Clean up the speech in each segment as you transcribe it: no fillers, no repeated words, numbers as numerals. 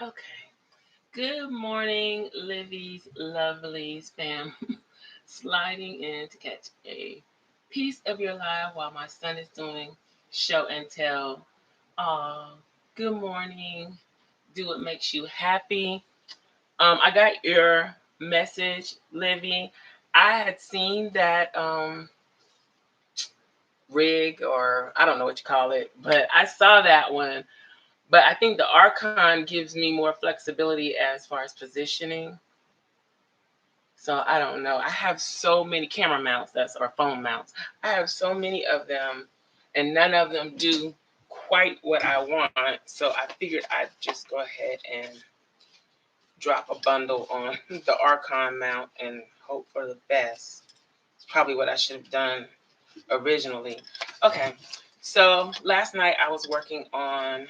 Okay. Good morning, Livy's Lovelies fam. Sliding in to catch a piece of your life while my son is doing show and tell. Good morning. Do what makes you happy. I got your message, Livy. I had seen that rig, or I don't know what you call it, but I saw that one. But I think the Archon gives me more flexibility as far as positioning. So I don't know. I have so many camera mounts, that's or phone mounts. I have so many of them, and none of them do quite what I want. So I figured I'd just go ahead and drop a bundle on the Archon mount and hope for the best. It's probably what I should have done originally. Okay, so last night I was working on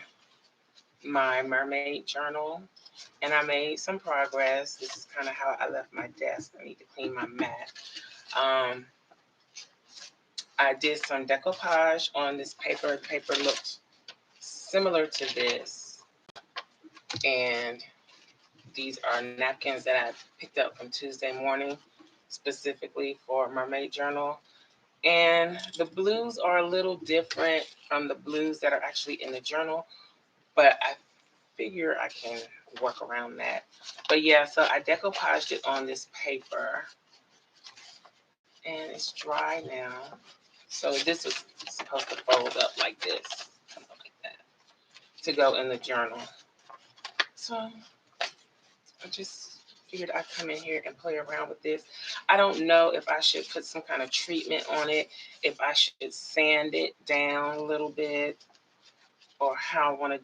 my mermaid journal and I made some progress. This is kind of how I left my desk. I need to clean my mat. Um, I did some decoupage on this paper. The paper looked similar to this. And these are napkins that I picked up from Tuesday morning, specifically for Mermaid Journal. And the blues are a little different from the blues that are actually in the journal, but I figure I can work around that. But yeah, so I decoupaged it on this paper, and it's dry now. So this was supposed to fold up like this, something like that, to go in the journal. So I just figured I'd come in here and play around with this. I don't know if I should put some kind of treatment on it, if I should sand it down a little bit, or how I want to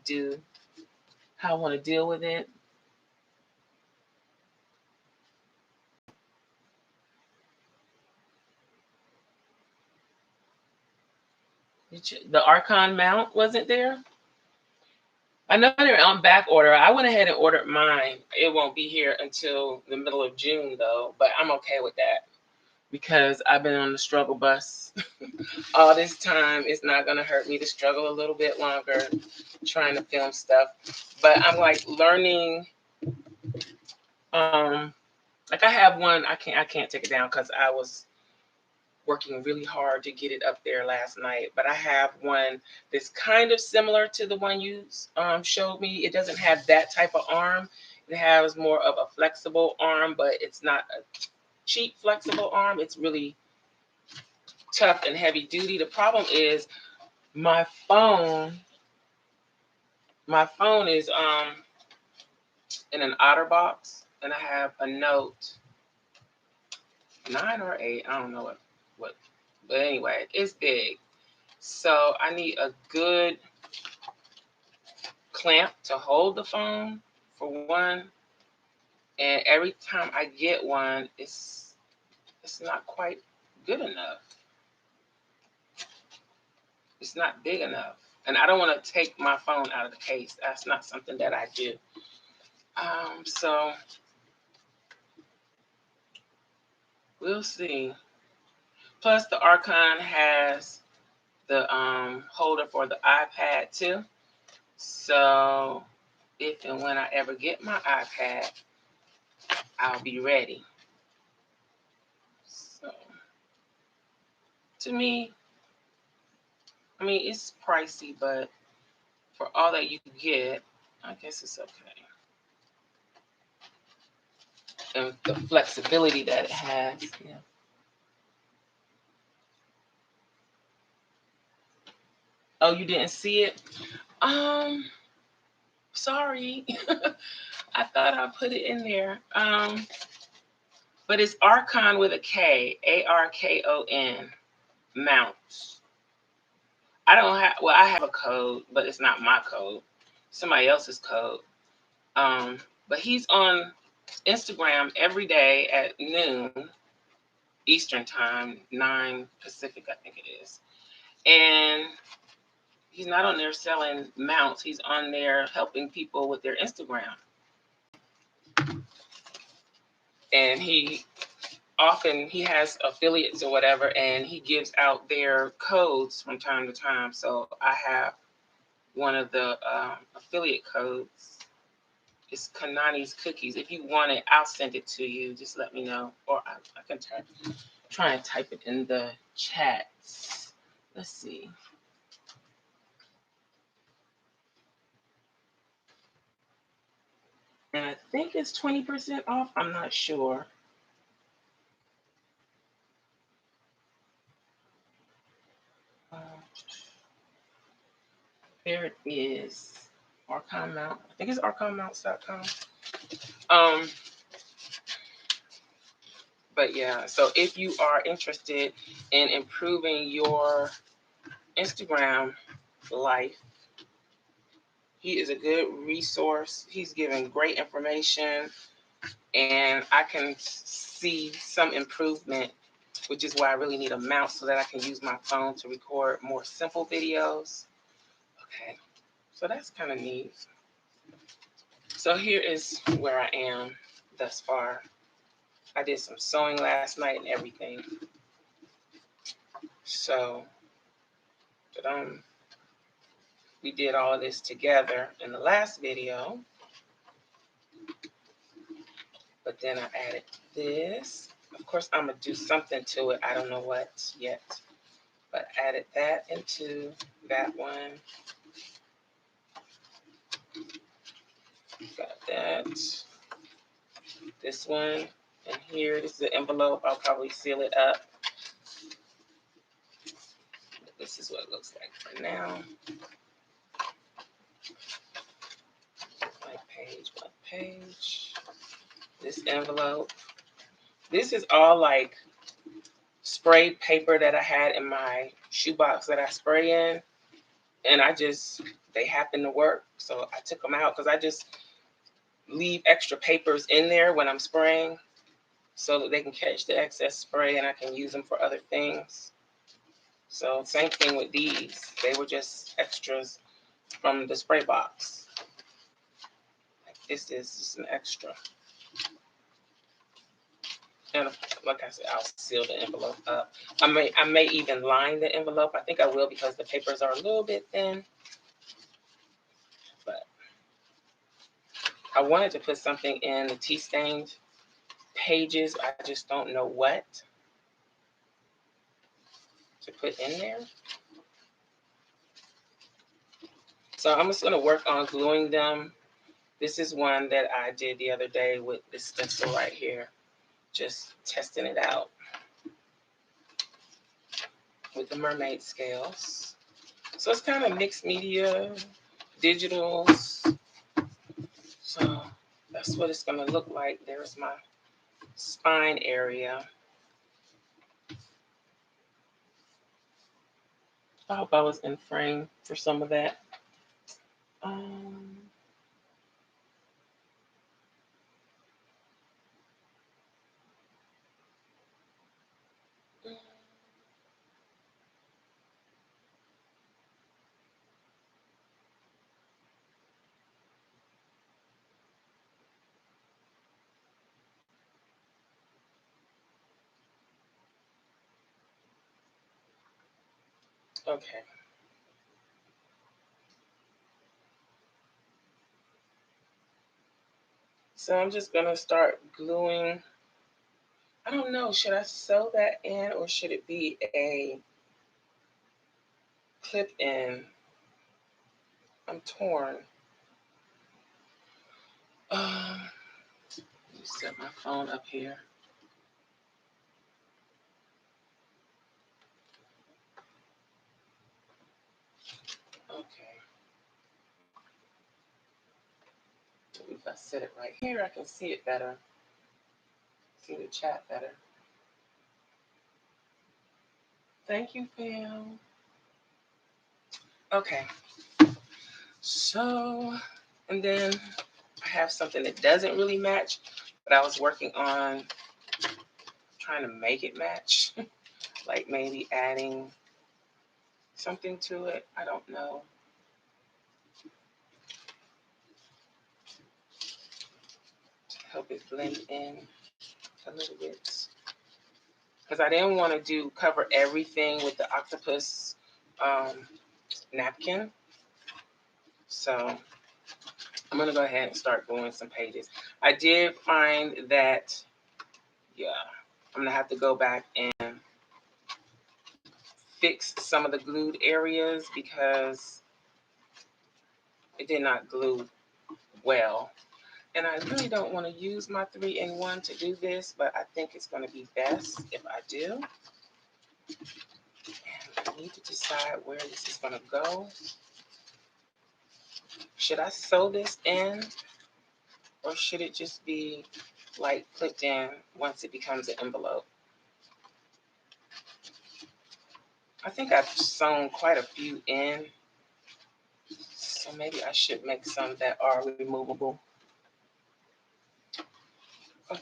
deal with it. The Archon mount wasn't there. I know they're on back order. I went ahead and ordered mine. It won't be here until the middle of June though, but I'm okay with that because I've been on the struggle bus all this time. It's not gonna hurt me to struggle a little bit longer trying to film stuff. But I'm like learning. Um, like I have one. I can't take it down because I was working really hard to get it up there last night. But I have one that's kind of similar to the one you showed me. It doesn't have that type of arm. It has more of a flexible arm, but it's not a cheap flexible arm. It's really tough and heavy duty. The problem is my phone. My phone is in an OtterBox, and I have a Note 9 or 8. I don't know what, but anyway, it's big. So I need a good clamp to hold the phone for one. And every time I get one, it's not quite good enough. It's not big enough. And I don't want to take my phone out of the case. That's not something that I do. So we'll see. Plus the Archon has the holder for the iPad too. So if and when I ever get my iPad, I'll be ready. So to me, I mean, it's pricey, but for all that you get, I guess it's okay. And the flexibility that it has. Yeah. Oh, you didn't see it? Um, sorry. I thought I put it in there. But it's Archon with a K, Arkon mounts. I don't have. Well, I have a code, but it's not my code. Somebody else's code. But he's on Instagram every day at noon Eastern time, 9 Pacific, I think it is. And he's not on there selling mounts. He's on there helping people with their Instagram. And he has affiliates or whatever, and he gives out their codes from time to time. So I have one of the affiliate codes, It's Kanani's Cookies. If you want it, I'll send it to you. Just let me know. Or I can try and type it in the chats. Let's see. And I think it's 20% off. I'm not sure. There it is. Archon Mount. I think it's archonmounts.com. Um, but yeah, so if you are interested in improving your Instagram life, he is a good resource. He's giving great information, and I can see some improvement, which is why I really need a mount so that I can use my phone to record more simple videos. Okay, so that's kind of neat. So here is where I am thus far. I did some sewing last night and everything. So we did all of this together in the last video. But then I added this. Of course, I'm going to do something to it. I don't know what yet. But added that into that one. Got that. This one. And here, this is the envelope. I'll probably seal it up. This is what it looks like for now. One page. This envelope. This is all like spray paper that I had in my shoebox that I spray in. And they happen to work. So I took them out because I just leave extra papers in there when I'm spraying so that they can catch the excess spray and I can use them for other things. So same thing with these. They were just extras from the spray box. Like this is just an extra. And like I said, I'll seal the envelope up. I may even line the envelope. I think I will because the papers are a little bit thin. But I wanted to put something in the tea stained pages. I just don't know what to put in there. So I'm just going to work on gluing them. This is one that I did the other day with this stencil right here. Just testing it out with the Mermaid scales. So it's kind of mixed media, digitals. So that's what it's going to look like. There's my spine area. I hope I was in frame for some of that. Okay. So I'm just going to start gluing. I don't know, should I sew that in or should it be a clip in? I'm torn. Let me set my phone up here. Okay. If I set it right here, I can see it better. See the chat better. Thank you, Pam. Okay. So, and then I have something that doesn't really match, but I was working on trying to make it match. Like maybe adding something to it. I don't know. Help it blend in a little bit. Because I didn't want to cover everything with the octopus napkin. So I'm going to go ahead and start gluing some pages. I did find that, yeah, I'm going to have to go back and fix some of the glued areas because it did not glue well. And I really don't want to use my 3-in-1 to do this, but I think it's going to be best if I do. And I need to decide where this is going to go. Should I sew this in, or should it just be like clipped in once it becomes an envelope? I think I've sewn quite a few in, so maybe I should make some that are removable. Okay,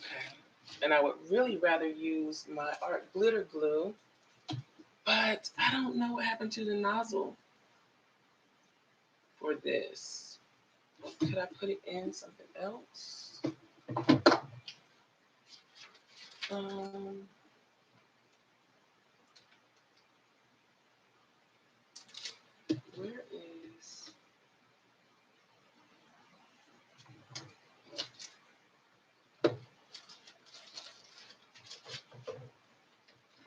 and I would really rather use my art glitter glue, but I don't know what happened to the nozzle for this. Could I put it in something else? Where is...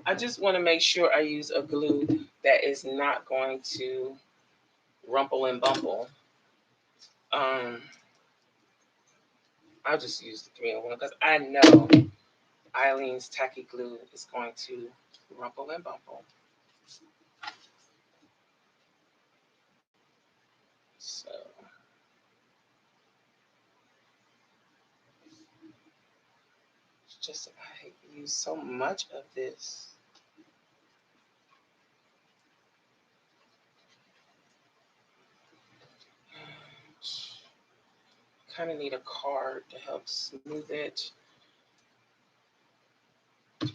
I just want to make sure I use a glue that is not going to rumple and bumple. I'll just use the 3-in-1 because I know Eileen's tacky glue is going to rumple and bumple. So it's just I use so much of this. Kind of need a card to help smooth it. Okay.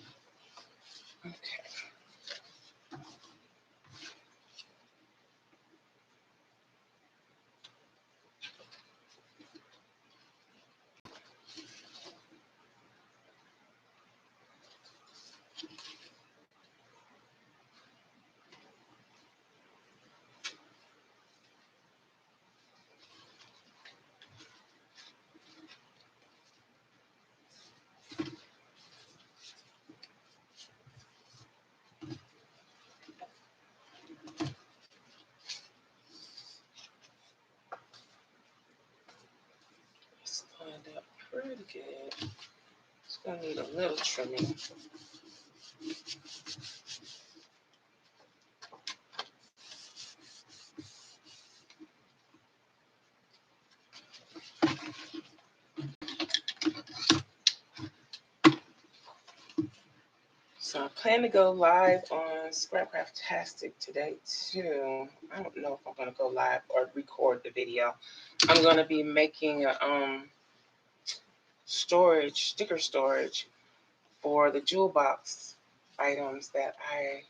It's lined up pretty good. It's gonna need a little trimming. So I plan to go live on SCRAPCRAFTASTIC today too. I don't know if I'm gonna go live or record the video. I'm gonna be making a sticker storage for the jewel box items that I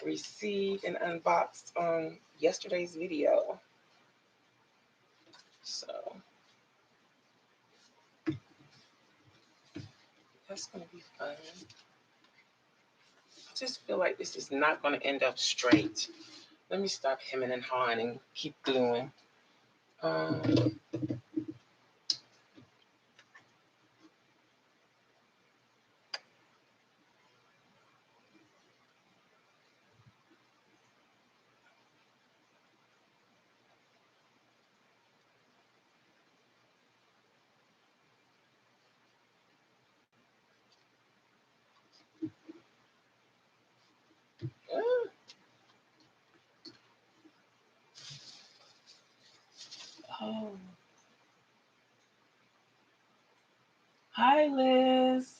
received and unboxed on yesterday's video. So that's gonna be fun. I just feel like this is not gonna end up straight. Let me stop hemming and hawing and keep gluing. Oh, hi Liz.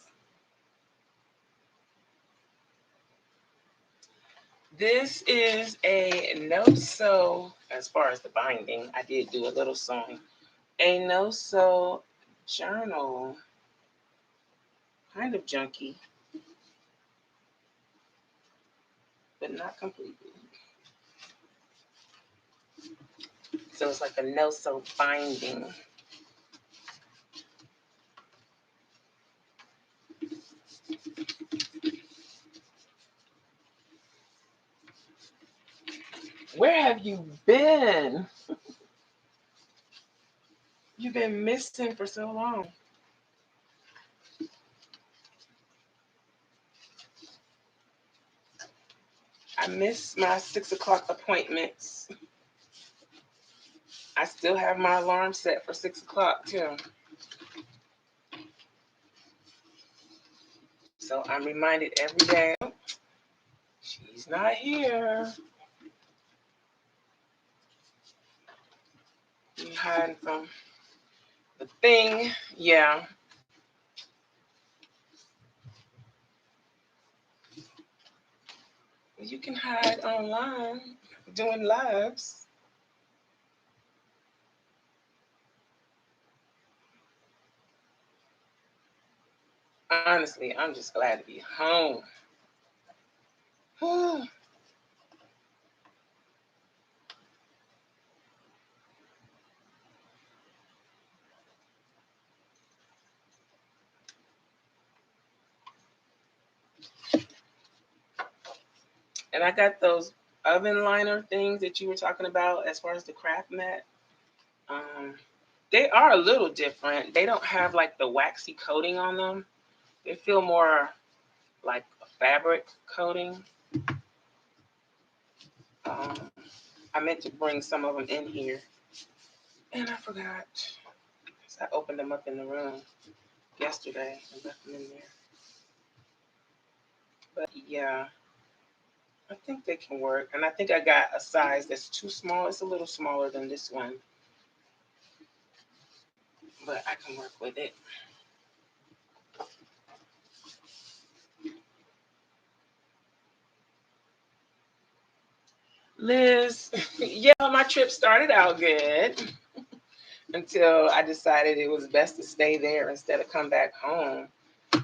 This is a no-sew, as far as the binding, I did do a little sewing. A no-sew journal, kind of junky, but not completely. So it's like a no-sew binding. Where have you been? You've been missing for so long. I miss my 6 o'clock appointments. I still have my alarm set for 6 o'clock too. So I'm reminded every day, "Oh, she's not here. You hiding from the thing." Yeah. You can hide online doing lives. Honestly, I'm just glad to be home. And I got those oven liner things that you were talking about as far as the craft mat. Um, they are a little different. They don't have like the waxy coating on them. They feel more like a fabric coating. Um, I meant to bring some of them in here, and I forgot. So I opened them up in the room yesterday and left them in there. But yeah, I think they can work. And I think I got a size that's too small. It's a little smaller than this one, but I can work with it. Liz, yeah, my trip started out good until I decided it was best to stay there instead of come back home.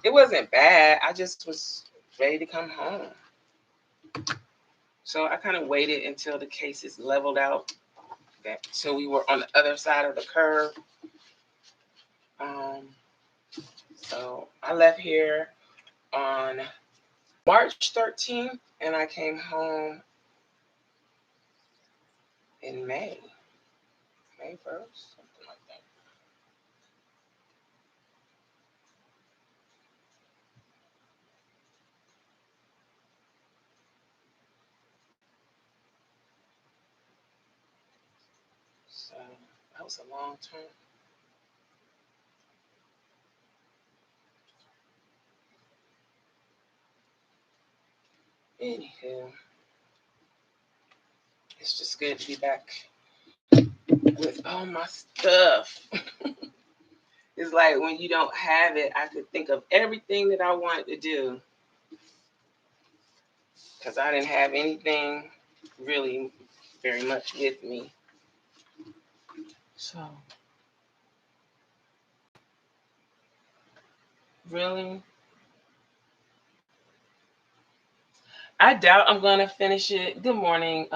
It wasn't bad. I just was ready to come home. So I kind of waited until the cases leveled out, so we were on the other side of the curve. Um, so I left here on March 13th, and I came home in May 1st, something like that. So that was a long time. Anywho, it's just good to be back with all my stuff. It's like when you don't have it, I could think of everything that I wanted to do because I didn't have anything really very much with me. So, really, I doubt I'm gonna finish it. Good morning.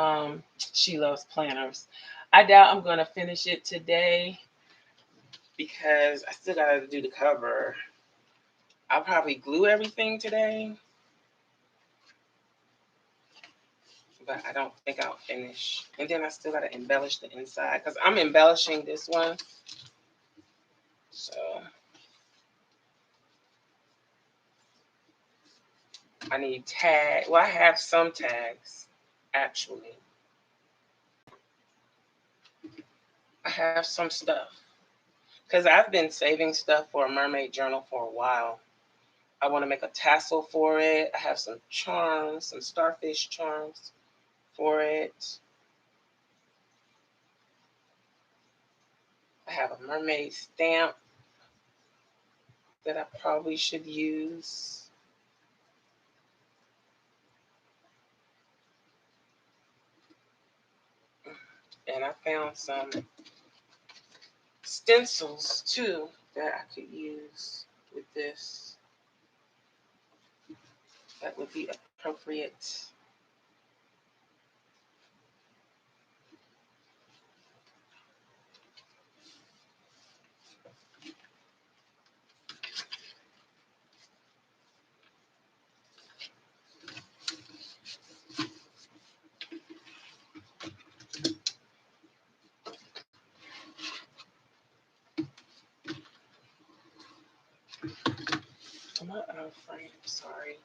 She loves planners. I doubt I'm gonna finish it today because I still gotta do the cover. I'll probably glue everything today, but I don't think I'll finish. And then I still gotta embellish the inside because I'm embellishing this one. So I need tag. Well, I have some tags actually. I have some stuff because I've been saving stuff for a mermaid journal for a while. I want to make a tassel for it. I have some charms, some starfish charms for it. I have a mermaid stamp that I probably should use. And I found some stencils too that I could use with this. That would be appropriate. Am I out of frame? Sorry.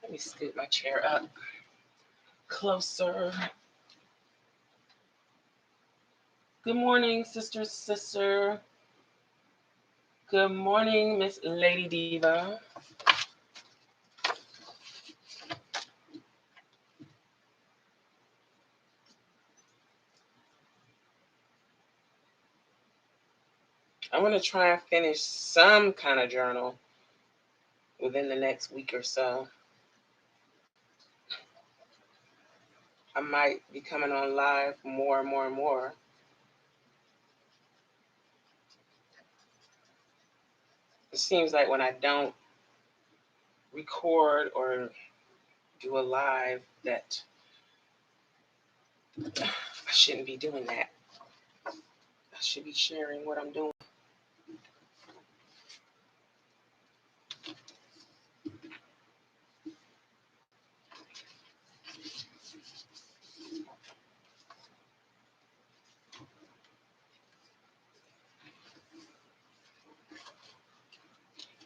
Let me scoot my chair up closer. Good morning, sister. Good morning, Miss Lady Diva. I want to try and finish some kind of journal within the next week or so. I might be coming on live more and more. It seems like when I don't record or do a live that I shouldn't be doing that. I should be sharing what I'm doing.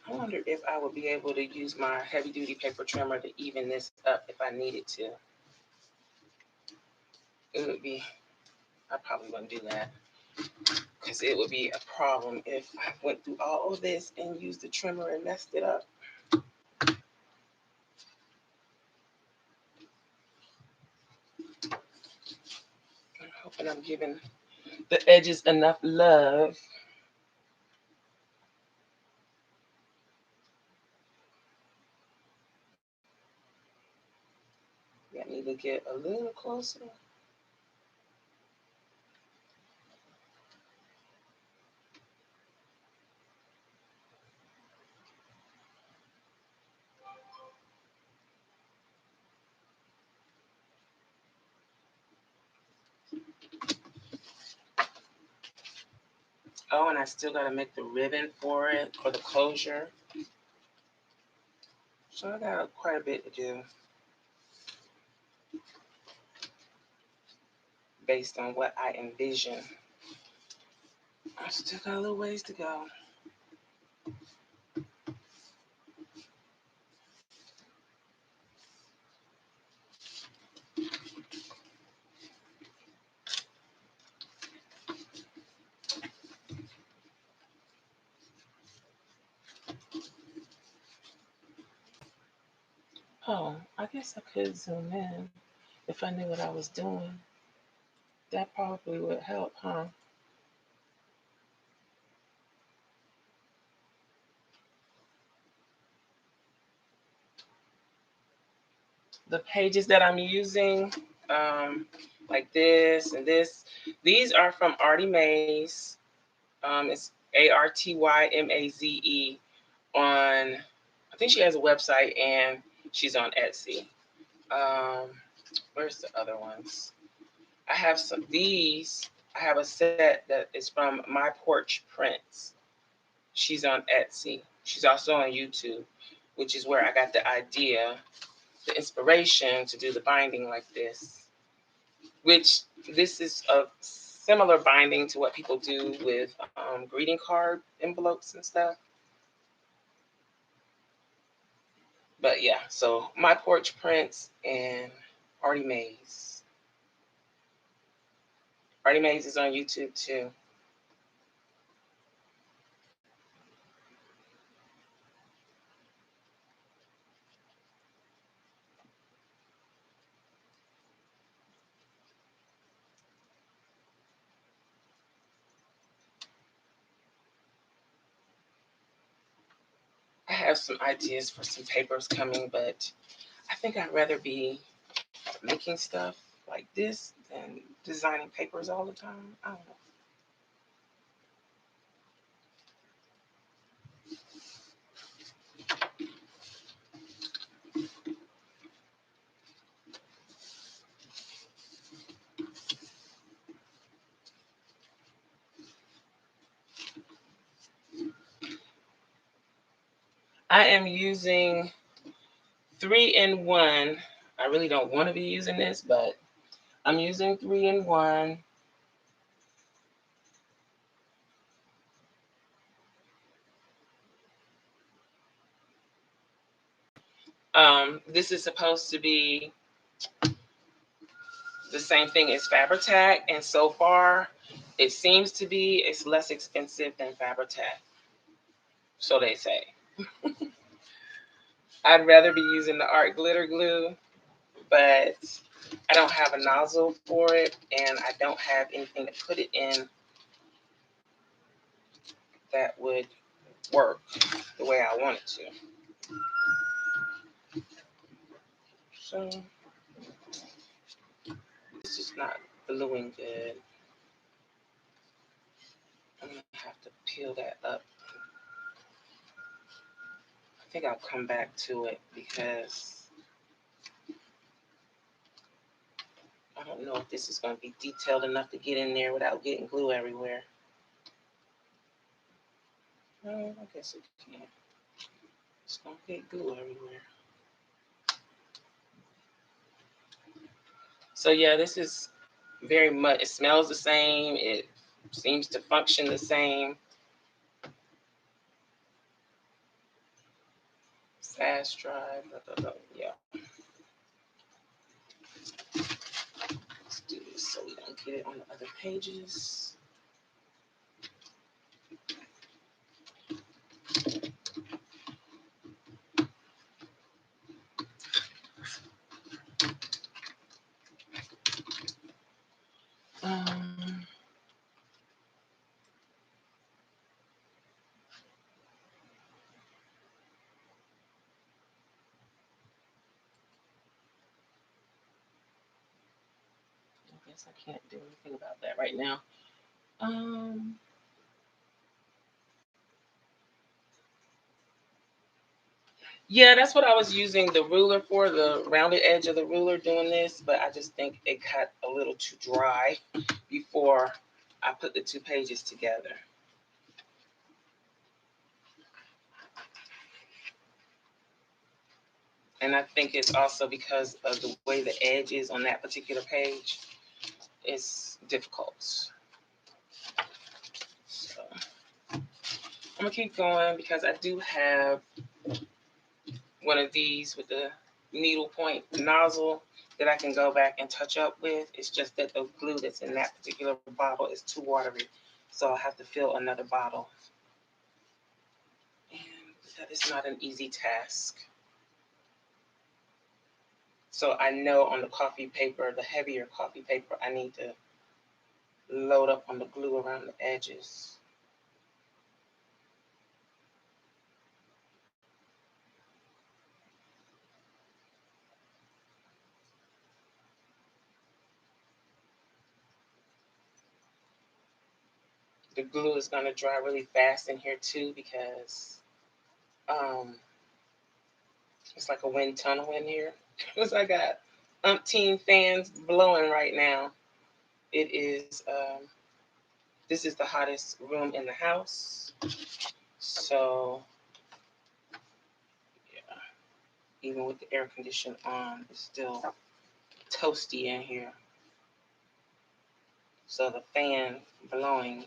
I wonder if I would be able to use my heavy duty paper trimmer to even this up if I needed to. It would be, I probably wouldn't do that because it would be a problem if I went through all of this and used the trimmer and messed it up. I'm hoping I'm giving the edges enough love. I need to get a little closer. Oh, and I still got to make the ribbon for it, or the closure. So I got quite a bit to do based on what I envision. I still got a little ways to go. Oh, I guess I could zoom in if I knew what I was doing. That probably would help, huh? The pages that I'm using, like this and this, these are from Artie Maze. It's ARTYMAZE on, I think she has a website and she's on Etsy. Where's the other ones? I have some these. I have a set that is from My Porch Prints. She's on Etsy. She's also on YouTube, which is where I got the idea, the inspiration to do the binding like this. Which this is a similar binding to what people do with greeting card envelopes and stuff. But yeah, so My Porch Prints and Artie Maze. Artie Maze is on YouTube too. I have some ideas for some papers coming, but I think I'd rather be making stuff like this than designing papers all the time. I don't know. I am using 3-in-1. I really don't want to be using this, but I'm using 3-in-1. This is supposed to be the same thing as Fabri-Tac, and so far it seems to be it's less expensive than Fabri-Tac. So they say. I'd rather be using the art glitter glue, but I don't have a nozzle for it, and I don't have anything to put it in that would work the way I want it to. So it's just not gluing good. I'm gonna have to peel that up. I think I'll come back to it because I don't know if this is going to be detailed enough to get in there without getting glue everywhere. I guess it can. It's going to get glue everywhere. So yeah, this is very much, it smells the same. It seems to function the same. Fast drive, yeah. Let's do this so we don't get it on the other pages. I guess I can't do anything about that right now. Yeah, that's what I was using the ruler for, the rounded edge of the ruler doing this, but I just think it got a little too dry before I put the two pages together. And I think it's also because of the way the edge is on that particular page. It's difficult. So I'm gonna keep going because I do have one of these with the needle point nozzle that I can go back and touch up with. It's just that the glue that's in that particular bottle is too watery, so I'll have to fill another bottle. And that is not an easy task. So I know on the coffee paper, the heavier coffee paper, I need to load up on the glue around the edges. The glue is going to dry really fast in here too because it's like a wind tunnel in here. Because I got umpteen fans blowing right now. It is, this is the hottest room in the house. So, yeah, even with the air conditioner on, it's still toasty in here. So the fan blowing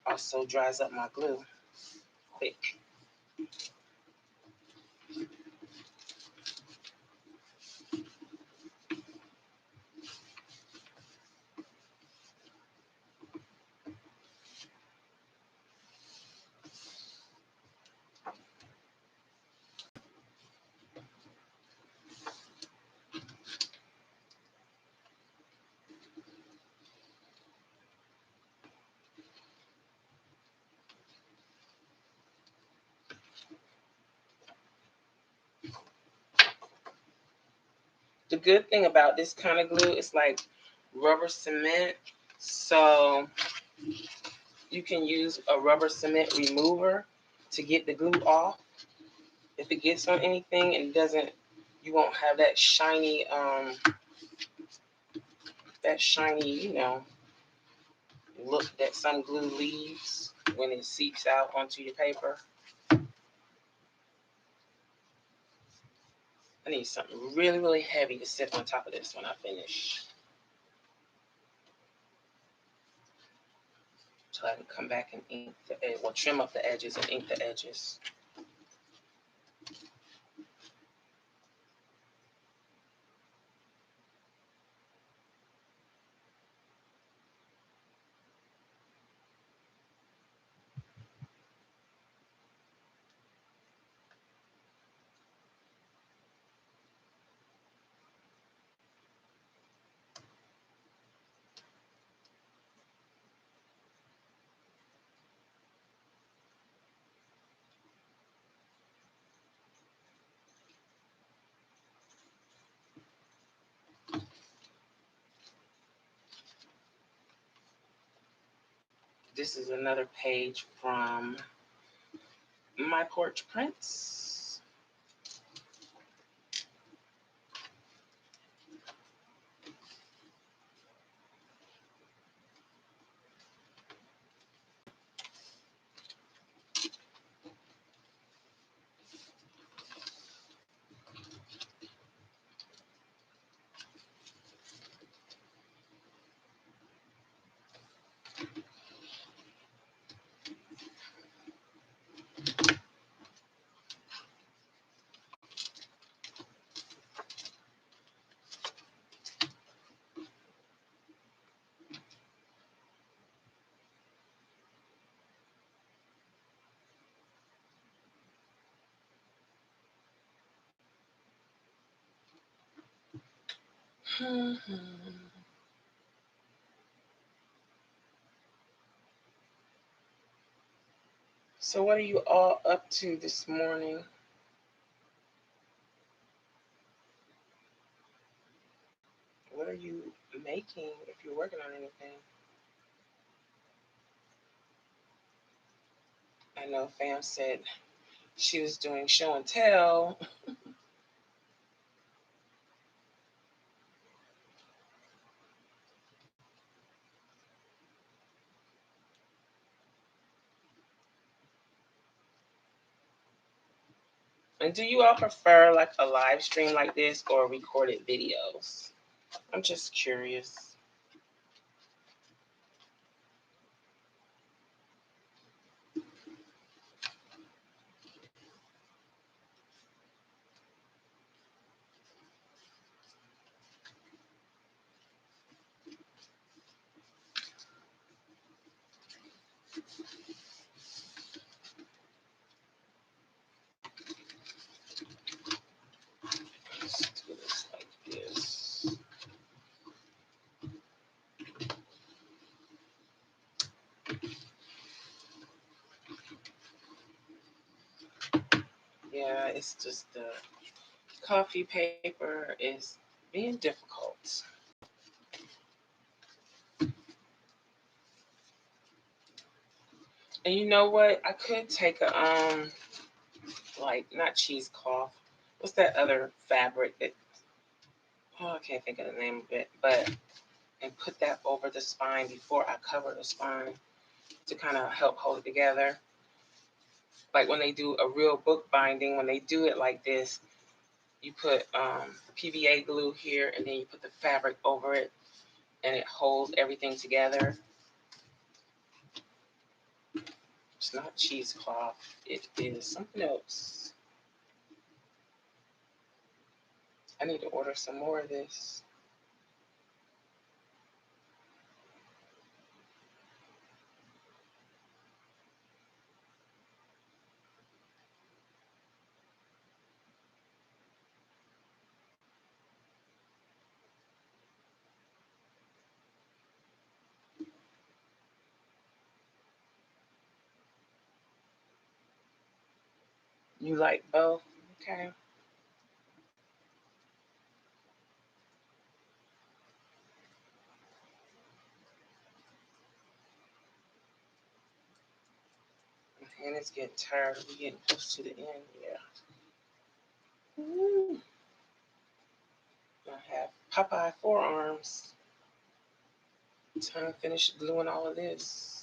also dries up my glue quick. The good thing about this kind of glue is like rubber cement. So you can use a rubber cement remover to get the glue off. If it gets on anything and doesn't, you won't have that shiny, look that some glue leaves when it seeps out onto your paper. I need something really, really heavy to sit on top of this when I finish. So I can come back and ink the edge, trim up the edges and ink the edges. This is another page from My Porch Prints. So what are you all up to this morning? What are you making if you're working on anything? I know Fam said she was doing show and tell. And do you all prefer like a live stream like this or recorded videos? I'm just curious. Let's do this like this. Yeah, it's just the coffee paper is being difficult. And you know what? I could take a like not cheesecloth. What's that other fabric that I can't think of the name of it, but and put that over the spine before I cover the spine to kind of help hold it together. Like when they do a real book binding, when they do it like this, you put PVA glue here and then you put the fabric over it and it holds everything together. It's not cheesecloth. It is something else. I need to order some more of this. You like both? Okay. My hand is getting tired. We're getting close to the end. Yeah. Woo. I have Popeye forearms. Time to finish gluing all of this.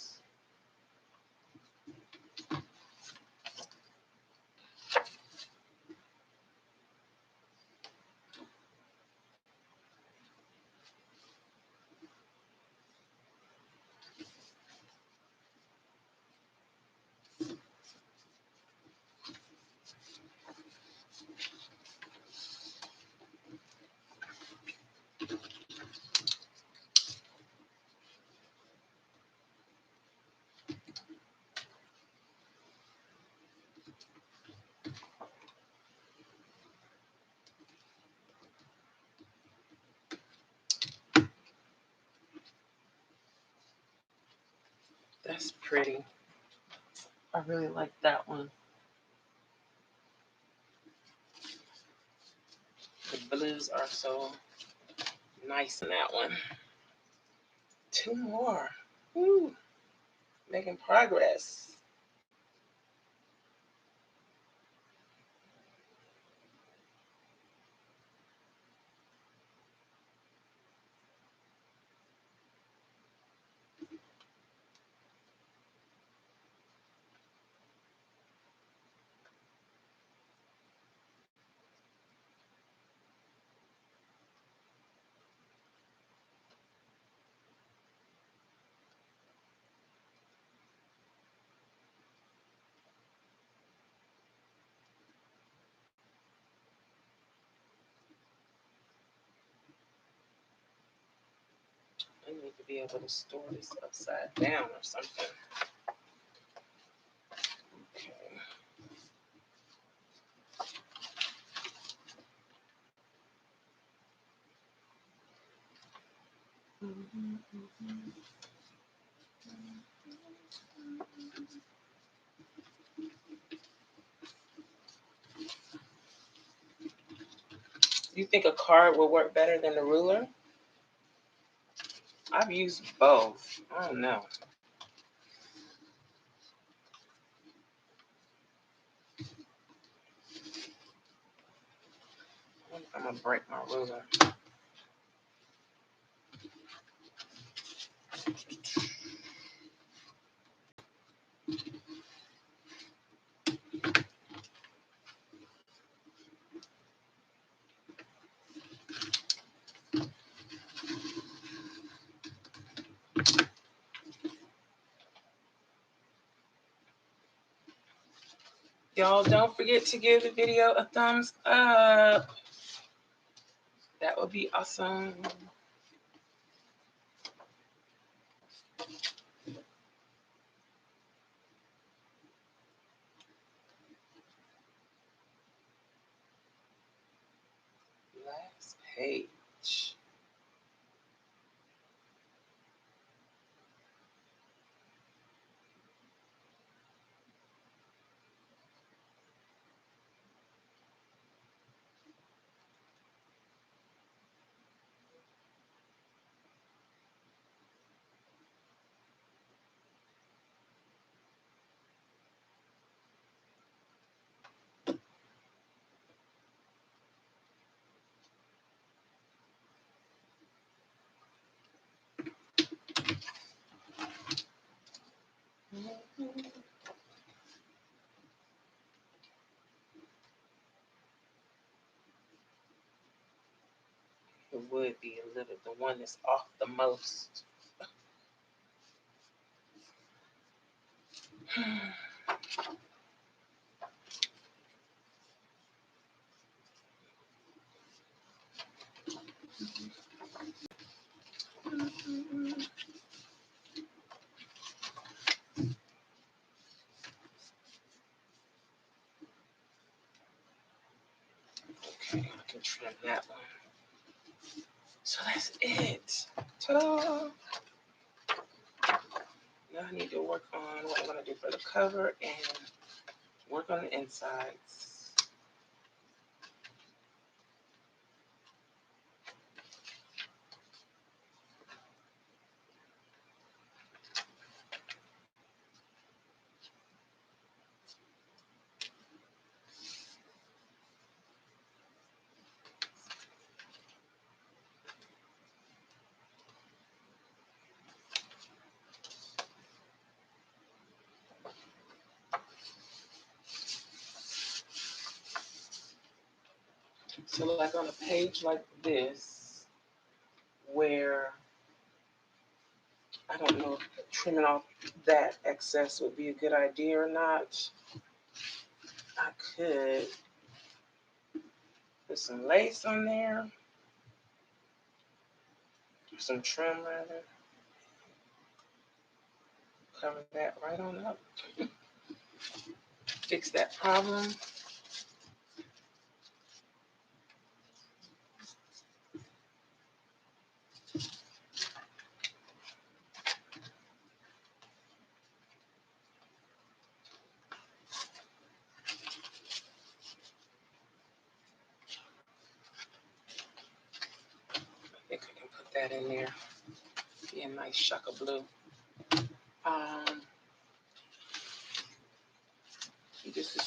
That's pretty. I really like that one. The blues are so nice in that one. Two more. Woo. Making progress. I need to be able to store this upside down or something. Okay. You think a card will work better than the ruler? I've used both. I don't know. I'm gonna break my ruler. Y'all don't forget to give the video a thumbs up. That would be awesome. Last page. It would be a little, the one that's off the most. Okay, I can trim that one. So that's it. Ta-da! Now I need to work on what I'm going to do for the cover and work on the insides. So like on a page like this, where I don't know if trimming off that excess would be a good idea or not. I could put some lace on there, some trim rather. Cover that right on up. Fix that problem. I think I can put that in there. Be a nice shock of blue.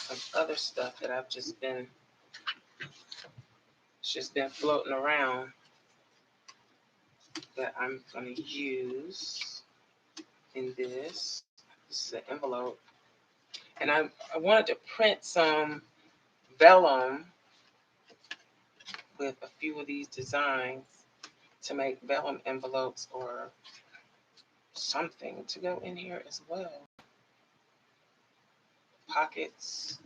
some other stuff that I've just been floating around that I'm going to use in this. This is an envelope. And I wanted to print some vellum with a few of these designs to make vellum envelopes or something to go in here as well. Pockets.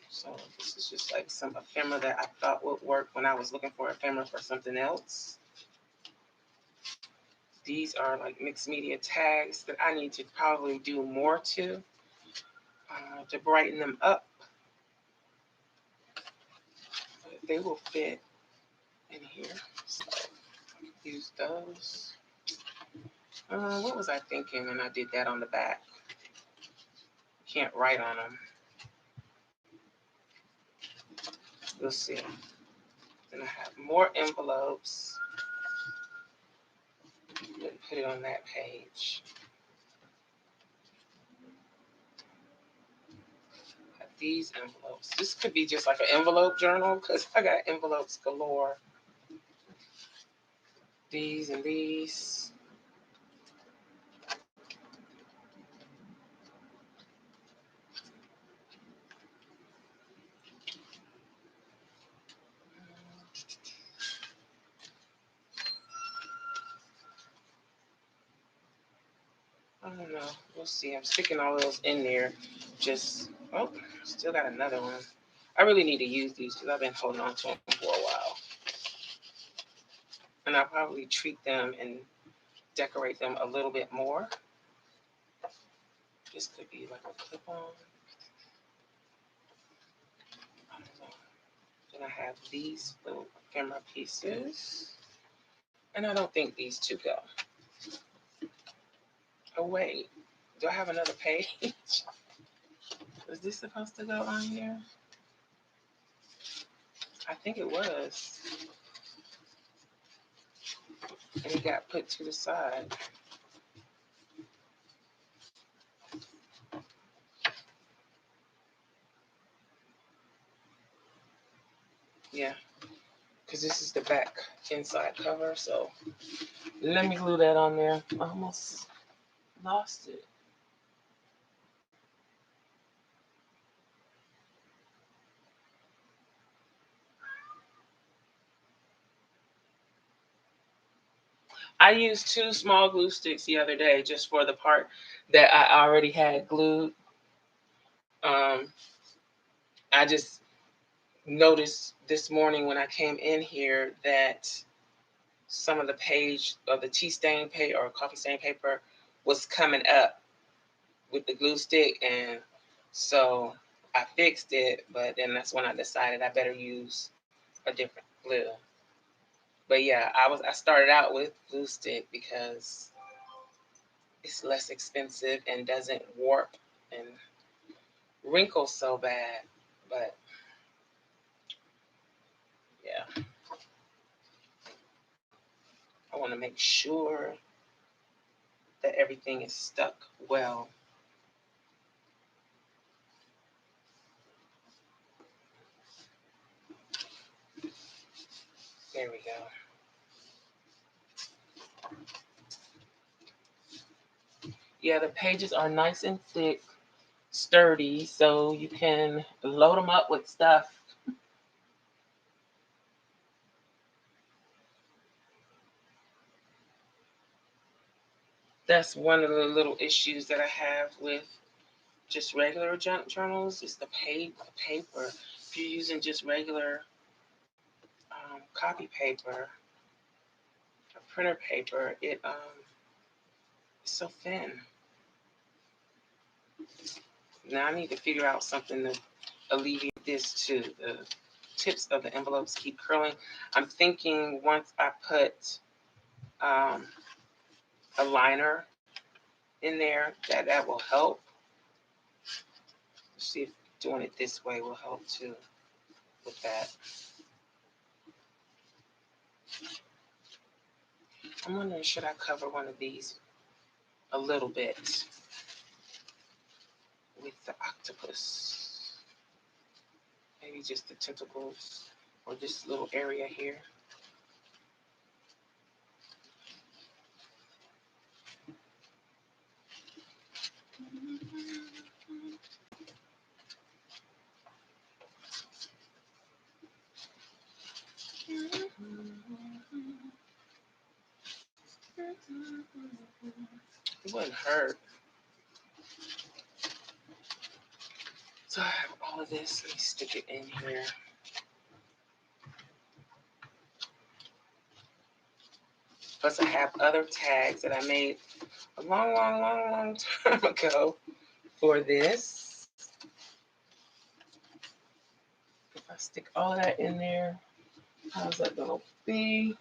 So this is just like some ephemera that I thought would work when I was looking for ephemera for something else. These are like mixed media tags that I need to probably do more to brighten them up. But they will fit in here. So use those. What was I thinking when I did that on the back? Can't write on them. We'll see. Then I have more envelopes. Put it on that page. Have these envelopes. This could be just like an envelope journal because I got envelopes galore. These and these. I don't know. We'll see. I'm sticking all those in there. Just, oh, still got another one. I really need to use these because I've been holding on to them for a while. And I'll probably treat them and decorate them a little bit more. This could be like a clip-on. I don't know. Then I have these little ephemera pieces. And I don't think these two go. Oh, wait. Do I have another page? Was this supposed to go on here? I think it was. And it got put to the side. Yeah, because this is the back inside cover. So let me glue that on there. I almost lost it. I used 2 small glue sticks the other day just for the part that I already had glued. I just noticed this morning when I came in here that some of the page of the tea stain paper or coffee stain paper was coming up with the glue stick, and so I fixed it, but then that's when I decided I better use a different glue. But yeah, I started out with glue stick because it's less expensive and doesn't warp and wrinkle so bad. But yeah, I want to make sure that everything is stuck well. There we go. Yeah, the pages are nice and thick, sturdy, so you can load them up with stuff. That's one of the little issues that I have with just regular junk journals is the paper. If you're using just regular copy paper or printer paper, it's so thin. Now I need to figure out something to alleviate this too. The tips of the envelopes keep curling. I'm thinking once I put a liner in there that will help. See if doing it this way will help too with that. I'm wondering, should I cover one of these a little bit with the octopus. Maybe just the tentacles or this little area here. It wouldn't hurt. So I have all of this. Let me stick it in here. Plus I have other tags that I made a long time ago for this. If I stick all of that in there, how's that gonna be?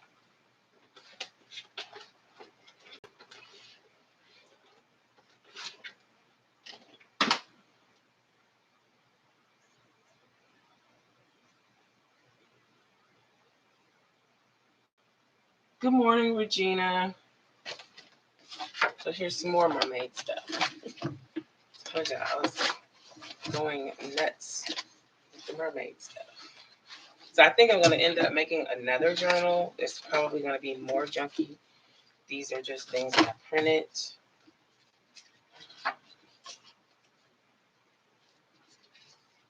Good morning, Regina. So here's some more mermaid stuff. Told you I was going nuts with the mermaid stuff. So I think I'm going to end up making another journal. It's probably going to be more junky. These are just things that I printed.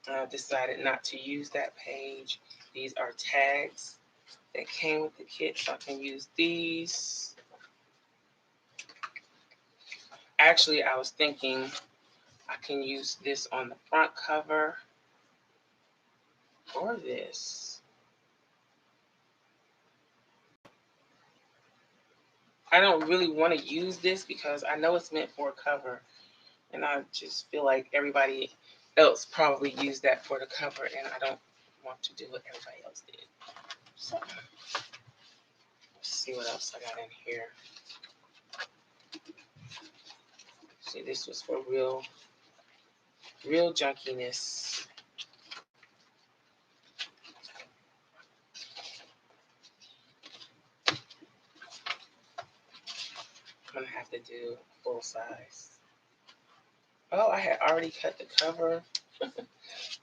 I decided not to use that page. These are tags that came with the kit, so I can use these. Actually, I was thinking I can use this on the front cover or this. I don't really want to use this because I know it's meant for a cover, and I just feel like everybody else probably used that for the cover, and I don't want to do what everybody else did. So let's see what else I got in here. See, this was for real junkiness. I'm gonna have to do full size. Oh, I had already cut the cover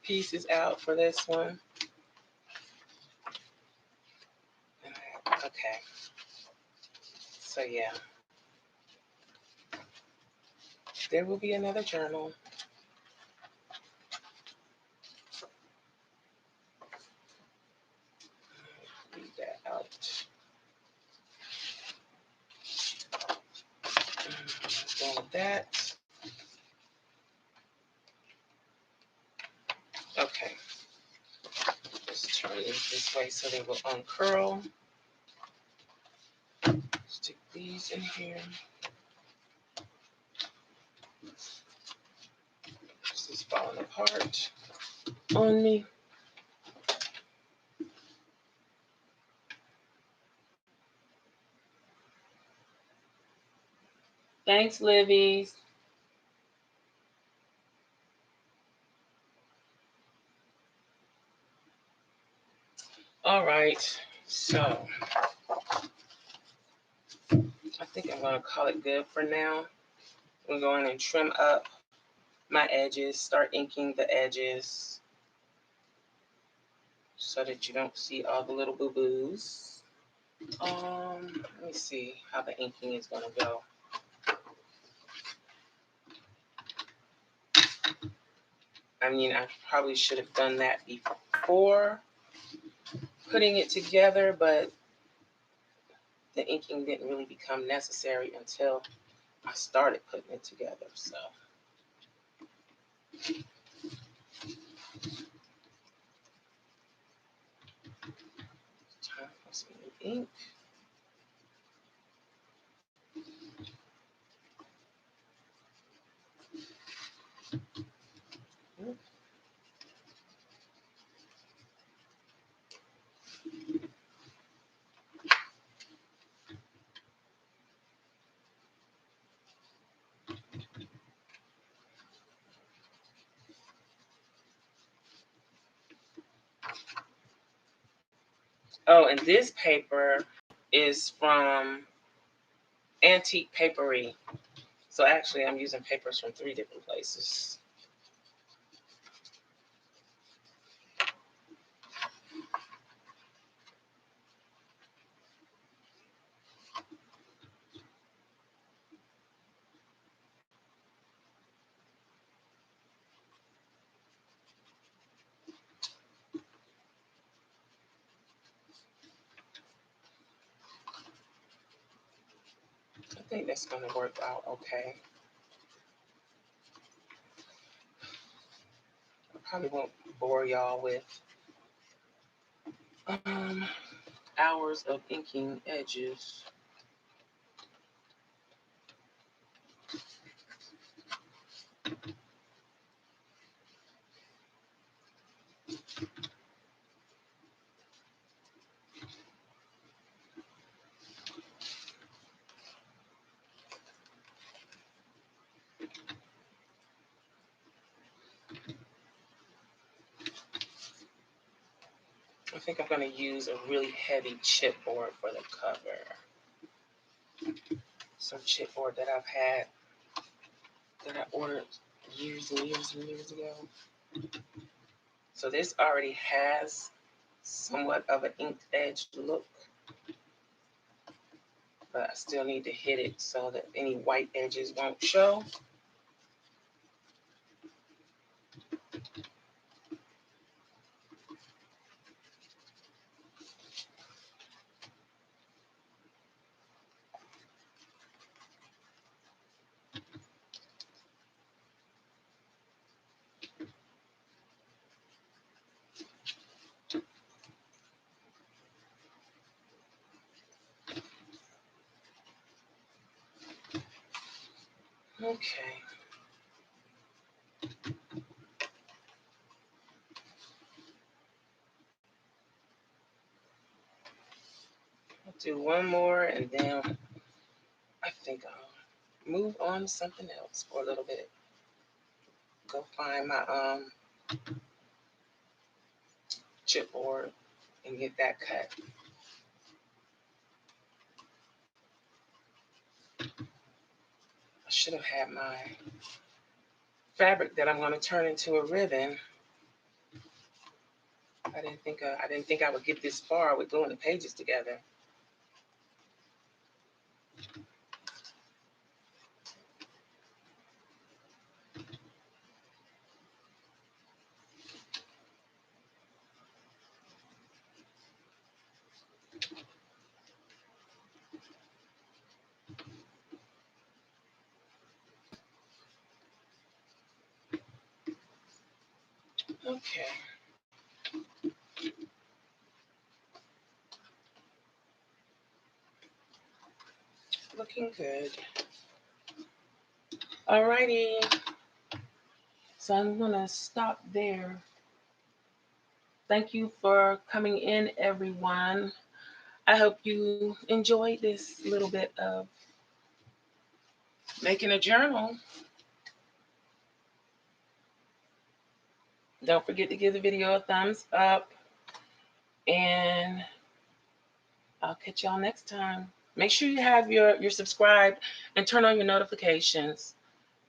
pieces out for this one. Okay. So yeah. There will be another journal. Leave that out. Done with that. Okay. Just turn it this way so they will uncurl. Stick these in here. This is falling apart on me. Thanks, Livy. All right, so I think I'm gonna call it good for now. I'm going and trim up my edges, start inking the edges so that you don't see all the little boo-boos. Let me see how the inking is gonna go. I mean, I probably should have done that before putting it together, but the inking didn't really become necessary until I started putting it together. So time for some new ink. Oh, and this paper is from Antique Papery. So actually, I'm using papers from 3 different places. think that's going to work out okay. I probably won't bore y'all with hours of inking edges. I think I'm going to use a really heavy chipboard for the cover. Some chipboard that I've had, that I ordered years and years and years ago. So this already has somewhat of an inked edge look, but I still need to hit it so that any white edges won't show. Okay. I'll do one more and then I think I'll move on to something else for a little bit. Go find my chipboard and get that cut. I should have had my fabric that I'm going to turn into a ribbon. I didn't think I would get this far with gluing the pages together. Okay. Looking good. Alrighty. So I'm gonna stop there. Thank you for coming in, everyone. I hope you enjoyed this little bit of making a journal. Don't forget to give the video a thumbs up, and I'll catch y'all next time. Make sure you have your subscribed and turn on your notifications,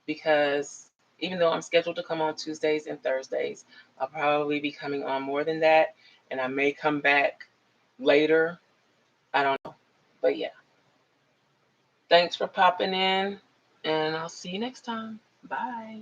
because even though I'm scheduled to come on Tuesdays and Thursdays, I'll probably be coming on more than that, and I may come back later. I don't know, but yeah. Thanks for popping in, and I'll see you next time. Bye.